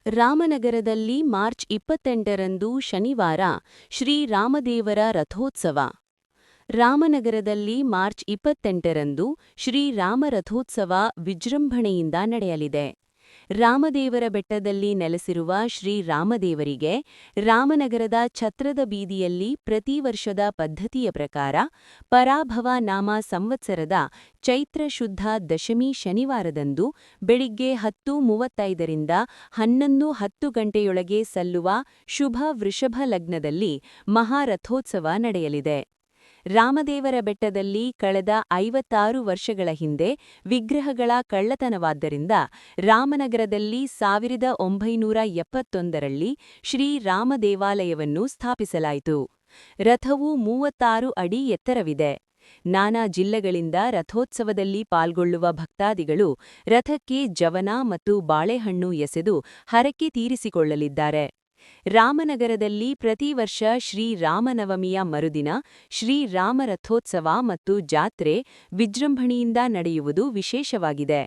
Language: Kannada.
ರಾಮನಗರದಲ್ಲಿ ಮಾರ್ಚ್ 28ರಂದು ಶನಿವಾರ ಶ್ರೀರಾಮದೇವರ ರಥೋತ್ಸವ. ರಾಮನಗರದಲ್ಲಿ ಮಾರ್ಚ್ 28ರಂದು ಶ್ರೀರಾಮ ರಥೋತ್ಸವ ವಿಜೃಂಭಣೆಯಿಂದ ನಡೆಯಲಿದೆ. ರಾಮದೇವರ ಬೆಟ್ಟದಲ್ಲಿ ನೆಲೆಸಿರುವ ಶ್ರೀರಾಮದೇವರಿಗೆ ರಾಮನಗರದ ಛತ್ರದ ಬೀದಿಯಲ್ಲಿ ಪ್ರತಿ ವರ್ಷದ ಪದ್ಧತಿಯ ಪ್ರಕಾರ ಪರಾಭವ ನಾಮ ಸಂವತ್ಸರದ ಚೈತ್ರ ಶುದ್ಧ ದಶಮಿ ಶನಿವಾರದಂದು ಬೆಳಿಗ್ಗೆ 10:35ರಿಂದ 11:10 ಗಂಟೆಯೊಳಗೆ ಸಲ್ಲುವ ಶುಭ ವೃಷಭ ಲಗ್ನದಲ್ಲಿ ಮಹಾರಥೋತ್ಸವ ನಡೆಯಲಿದೆ. ರಾಮದೇವರ ಬೆಟ್ಟದಲ್ಲಿ ಕಳೆದ 56 ವರ್ಷಗಳ ಹಿಂದೆ ವಿಗ್ರಹಗಳ ಕಳ್ಳತನವಾದ್ದರಿಂದ ರಾಮನಗರದಲ್ಲಿ 1971ರಲ್ಲಿ ಶ್ರೀರಾಮ ದೇವಾಲಯವನ್ನು ಸ್ಥಾಪಿಸಲಾಯಿತು. ರಥವು 36 ಅಡಿ ಎತ್ತರವಿದೆ. ನಾನಾ ಜಿಲ್ಲೆಗಳಿಂದ ರಥೋತ್ಸವದಲ್ಲಿ ಪಾಲ್ಗೊಳ್ಳುವ ಭಕ್ತಾದಿಗಳು ರಥಕ್ಕೆ ಜವನ ಮತ್ತು ಬಾಳೆಹಣ್ಣು ಎಸೆದು ಹರಕೆ ತೀರಿಸಿಕೊಳ್ಳಲಿದ್ದಾರೆ. ರಾಮನಗರದಲ್ಲಿ ಪ್ರತಿ ವರ್ಷ ಶ್ರೀರಾಮನವಮಿಯ ಮರುದಿನ ಶ್ರೀರಾಮ ರಥೋತ್ಸವ ಮತ್ತು ಜಾತ್ರೆ ವಿಜೃಂಭಣೆಯಿಂದ ನಡೆಯುವುದು ವಿಶೇಷವಾಗಿದೆ.